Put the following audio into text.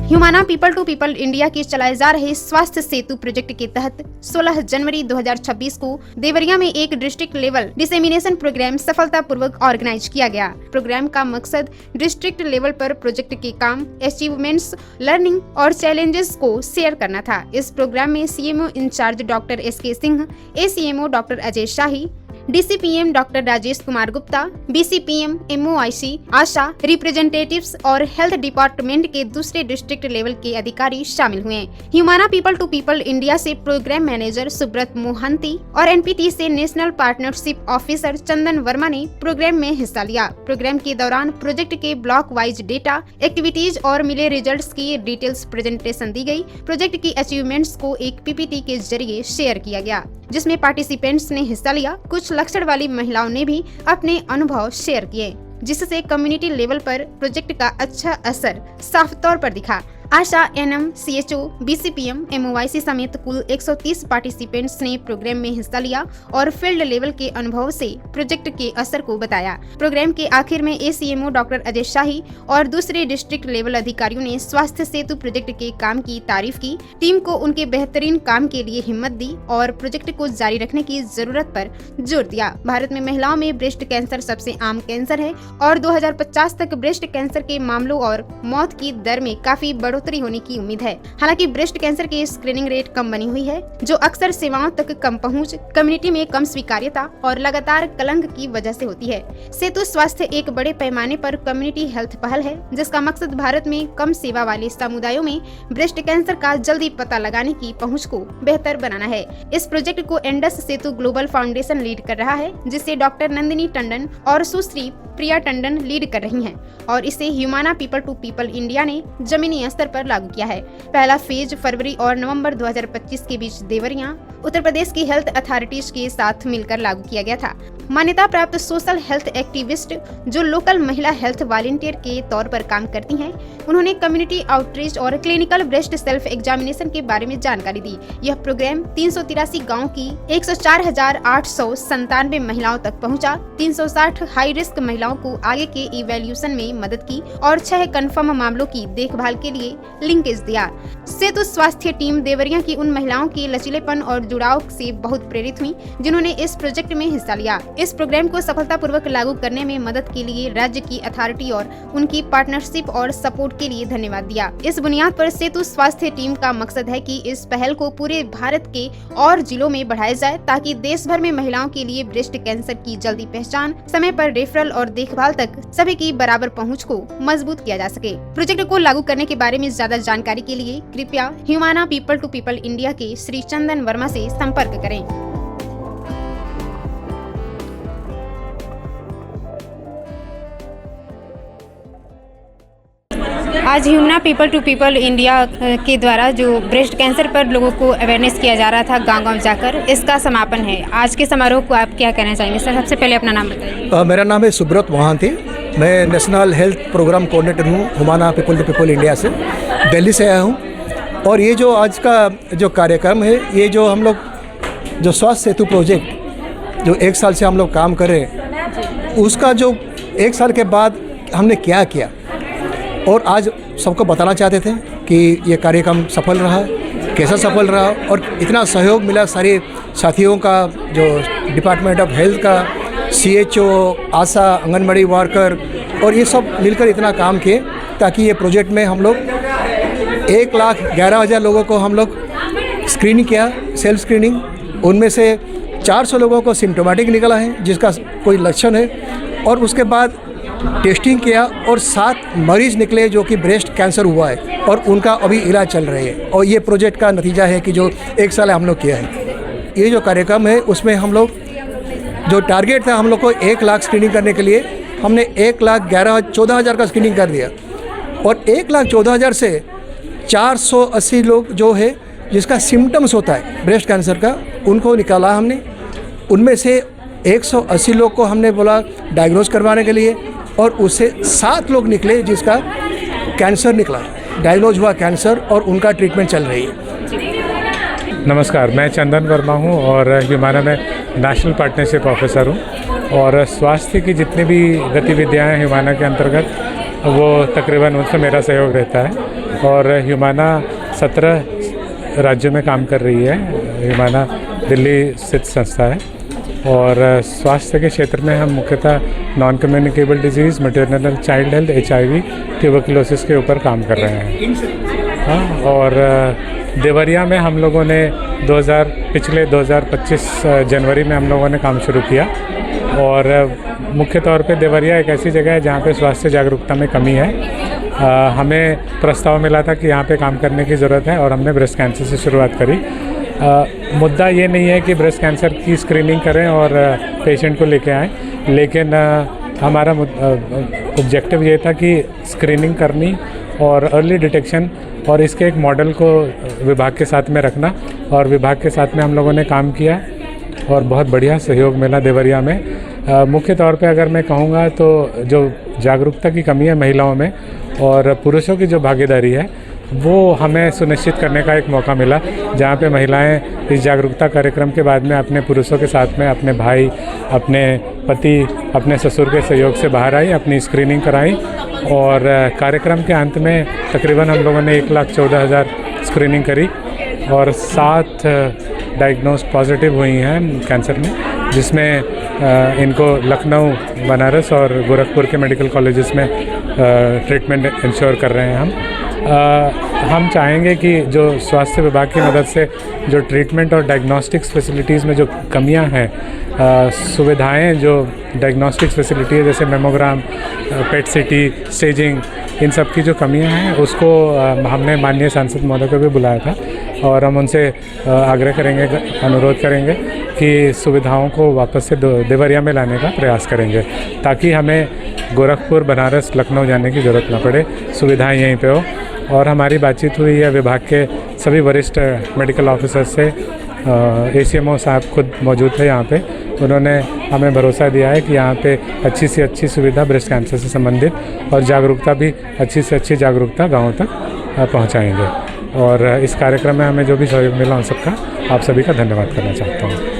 Humana people to people India के चलाए जा रहे स्वास्थ्य सेतु प्रोजेक्ट के तहत 16 जनवरी 2026 को देवरिया में एक डिस्ट्रिक्ट लेवल डिसेमिनेशन प्रोग्राम सफलतापूर्वक ऑर्गेनाइज किया गया। प्रोग्राम का मकसद डिस्ट्रिक्ट लेवल पर प्रोजेक्ट के काम, अचीवमेंट्स, लर्निंग और चैलेंजेस को शेयर करना था। इस प्रोग्राम में CMO incharge doctor SK Singh, ACMO doctor Ajay Shahi, DCPM doctor Rajesh Kumar Gupta, BCPM, MOIC, ASHA representatives health हेल्थ डिपार्टमेंट के दूसरे डिस्ट्रिक्ट लेवल के अधिकारी शामिल हुए। Humana people to people India से प्रोग्राम मैनेजर सुब्रत मोहंती और एनपीटी से national partnership officer Chandan Verma ने प्रोग्राम में हिस्सा लिया। प्रोग्राम के दौरान प्रोजेक्ट के ब्लॉक वाइज डेटा, एक्टिविटीज और मिले रिजल्ट्स की डिटेल्स प्रेजेंटेशन दी गई। प्रोजेक्ट की अचीवमेंट्स को एक पीपीटी के जरिए शेयर किया गया, जिसमें पार्टिसिपेंट्स ने हिस्सा लिया। कुछ लक्षण वाली महिलाओं ने भी अपने अनुभव शेयर किए, जिससे कम्युनिटी लेवल पर प्रोजेक्ट का अच्छा असर साफ तौर पर दिखा। आशा, एनएम, सीएचओ, बीसीपीएम, एमओआईसी समेत कुल 130 पार्टिसिपेंट्स ने प्रोग्राम में हिस्सा लिया और फील्ड लेवल के अनुभव से प्रोजेक्ट के असर को बताया। प्रोग्राम के आखिर में एसीएमओ डॉक्टर अजय शाही और दूसरे डिस्ट्रिक्ट लेवल अधिकारियों ने स्वास्थ्य सेतु प्रोजेक्ट के काम की तारीफ की, टीम को उनके बेहतरीन काम के लिए हिम्मत दी और प्रोजेक्ट को जारी रखने की जरूरत पर जोर दिया। भारत में महिलाओं में ब्रेस्ट कैंसर सबसे आम कैंसर है और 2050 तक ब्रेस्ट कैंसर के मामलों और मौत की दर में काफी बढ़ोतरी होने की उम्मीद है। हालांकि ब्रेस्ट कैंसर की स्क्रीनिंग रेट कम बनी हुई है, जो अक्सर सेवाओं तक कम पहुंच, कम्युनिटी में कम स्वीकार्यता और लगातार कलंक की वजह से होती है। सेतु स्वास्थ्य एक बड़े पैमाने पर कम्युनिटी हेल्थ पहल है, जिसका मकसद भारत में कम सेवा वाले समुदायों में ब्रेस्ट कैंसर का जल्दी पता लगाने की पहुँच को बेहतर बनाना है। इस प्रोजेक्ट को एंडस सेतु ग्लोबल फाउंडेशन लीड कर रहा है, जिसे डॉक्टर नंदिनी टंडन और सुश्री प्रिया टंडन लीड कर रही हैं और इसे Humana people to people India ने जमीनी स्तर पर लागू किया है। पहला फेज फरवरी और नवंबर 2025 के बीच देवरिया, उत्तर प्रदेश की हेल्थ अथॉरिटीज के साथ मिलकर लागू किया गया था। मान्यता प्राप्त सोशल हेल्थ एक्टिविस्ट जो लोकल महिला हेल्थ वॉलंटियर के तौर पर काम करती हैं, उन्होंने कम्युनिटी आउटरीच और क्लिनिकल ब्रेस्ट सेल्फ एग्जामिनेशन के बारे में जानकारी दी। यह प्रोग्राम 383 गाँव की 104,897 महिलाओं तक पहुंचा, 360 हाई रिस्क महिलाओं को आगे के इवैल्यूएशन में मदद की और 6 कन्फर्म मामलों की देखभाल के लिए लिंकेज दिया। सेतु स्वास्थ्य टीम देवरिया की उन महिलाओं के लचीलेपन और जुड़ाव से बहुत प्रेरित हुई, जिन्होंने इस प्रोजेक्ट में हिस्सा लिया। इस प्रोग्राम को सफलतापूर्वक लागू करने में मदद के लिए राज्य की अथॉरिटी और उनकी पार्टनरशिप और सपोर्ट के लिए धन्यवाद दिया। इस बुनियाद पर सेतु स्वास्थ्य टीम का मकसद है कि इस पहल को पूरे भारत के और जिलों में बढ़ाया जाए, ताकि देश भर में महिलाओं के लिए ब्रेस्ट कैंसर की जल्दी पहचान, समय पर रेफरल और देखभाल तक सभी की बराबर पहुंच को मजबूत किया जा सके। प्रोजेक्ट को लागू करने के बारे में ज्यादा जानकारी के लिए कृपया Humana people to people India के श्री चंदन वर्मा से संपर्क करें। आज Humana people to people India के द्वारा जो ब्रेस्ट कैंसर पर लोगों को अवेयरनेस किया जा रहा था गांव-गांव जाकर, इसका समापन है। आज के समारोह को आप क्या कहना चाहेंगे सर? सबसे पहले अपना नाम बताइए। मेरा नाम है सुब्रत मोहंती, मैं नेशनल हेल्थ प्रोग्राम कोऑर्डिनेटर हूँ Humana people to people India से, दिल्ली से आया हूँ। और ये जो आज का जो कार्यक्रम है, ये जो हम लोग जो स्वास्थ्य सेतु प्रोजेक्ट जो 1 साल से हम लोग काम कर रहे हैं, उसका जो 1 साल के बाद हमने क्या किया और आज सबको बताना चाहते थे कि ये कार्यक्रम सफल रहा, कैसा सफल रहा और इतना सहयोग मिला सारे साथियों का, जो डिपार्टमेंट ऑफ हेल्थ का, सीएचओ, आशा, आंगनबाड़ी वर्कर और ये सब मिलकर इतना काम किए, ताकि ये प्रोजेक्ट में हम लोग 1,11,000 लोगों को हम लोग स्क्रीनिंग किया, सेल्फ स्क्रीनिंग। उनमें से 400 लोगों को सिम्टोमेटिक निकला है, जिसका कोई लक्षण है, और उसके बाद टेस्टिंग किया और 7 मरीज़ निकले जो कि ब्रेस्ट कैंसर हुआ है और उनका अभी इलाज चल रही है। और ये प्रोजेक्ट का नतीजा है कि जो 1 साल हम लोग किया है। ये जो कार्यक्रम है उसमें हम लोग जो टारगेट था हम लोग को 1 लाख स्क्रीनिंग करने के लिए, हमने 1,14,000 का स्क्रीनिंग कर दिया और 1,14,000 से 480 लोग जो है जिसका सिम्टम्स होता है ब्रेस्ट कैंसर का, उनको निकाला हमने। उनमें से 180 लोग को हमने बोला डायग्नोज करवाने के लिए और उससे 7 लोग निकले जिसका कैंसर निकला, डायग्नोज हुआ कैंसर और उनका ट्रीटमेंट चल रही है। नमस्कार, मैं चंदन वर्मा हूँ और ह्यूमाना में नेशनल पार्टनरशिप ऑफिसर हूँ और स्वास्थ्य की जितनी भी गतिविधियाँ हैं ह्यूमाना के अंतर्गत वो तकरीबन उनसे मेरा सहयोग रहता है। और ह्यूमाना 17 राज्यों में काम कर रही है। ह्यूमाना दिल्ली स्थित संस्था है और स्वास्थ्य के क्षेत्र में हम मुख्यतः non communicable disease, maternal child health, HIV, tuberculosis के ऊपर काम कर रहे हैं। हाँ, और देवरिया में हम लोगों ने पिछले 2025 जनवरी में हम लोगों ने काम शुरू किया। और मुख्य तौर पे देवरिया एक ऐसी जगह है जहाँ पे स्वास्थ्य जागरूकता में कमी है। हमें प्रस्ताव मिला था कि यहाँ पे काम करने की ज़रूरत है और हमने ब्रेस्ट कैंसर से शुरुआत करी। मुद्दा ये नहीं है कि ब्रेस्ट कैंसर की स्क्रीनिंग करें और पेशेंट को लेके आएँ, लेकिन हमारा ऑब्जेक्टिव ये था कि स्क्रीनिंग करनी और अर्ली डिटेक्शन और इसके एक मॉडल को विभाग के साथ में रखना। और विभाग के साथ में हम लोगों ने काम किया और बहुत बढ़िया सहयोग मिला देवरिया में। मुख्य तौर पे अगर मैं कहूँगा तो जो जागरूकता की कमी है महिलाओं में और पुरुषों की जो भागीदारी है वो हमें सुनिश्चित करने का एक मौका मिला, जहाँ पे महिलाएं इस जागरूकता कार्यक्रम के बाद में अपने पुरुषों के साथ में अपने भाई, अपने पति, अपने ससुर के सहयोग से बाहर आई, अपनी स्क्रीनिंग कराई। और कार्यक्रम के अंत में तकरीबन हम लोगों ने 1,14,000 स्क्रीनिंग करी और 7 डायग्नोज पॉजिटिव हुई हैं कैंसर में, जिसमें इनको लखनऊ, बनारस और गोरखपुर के मेडिकल कॉलेजेस में ट्रीटमेंट इंश्योर कर रहे हैं हम चाहेंगे कि जो स्वास्थ्य विभाग की मदद से जो ट्रीटमेंट और डायग्नोस्टिक्स फैसिलिटीज़ में जो कमियां हैं, सुविधाएं जो डायग्नोस्टिक्स फैसिलिटी है जैसे मेमोग्राम, पेट सीटी, स्टेजिंग, इन सब की जो कमियां हैं उसको हमने माननीय सांसद महोदय को भी बुलाया था और हम उनसे आग्रह करेंगे, अनुरोध करेंगे कि सुविधाओं को वापस से देवरिया में लाने का प्रयास करेंगे, ताकि हमें गोरखपुर, बनारस, लखनऊ जाने की ज़रूरत ना पड़े, सुविधाएं यहीं पे हो। और हमारी बातचीत हुई है विभाग के सभी वरिष्ठ मेडिकल ऑफिसर्स से। ACMO साहब खुद मौजूद थे यहाँ पे, उन्होंने हमें भरोसा दिया है कि यहाँ पे अच्छी से अच्छी सुविधा ब्रेस्ट कैंसर से संबंधित और जागरूकता भी अच्छी से अच्छी जागरूकता गाँव तक पहुँचाएँगे। और इस कार्यक्रम में हमें जो भी सहयोग मिला उन सबका आप सभी का धन्यवाद करना चाहता हूँ।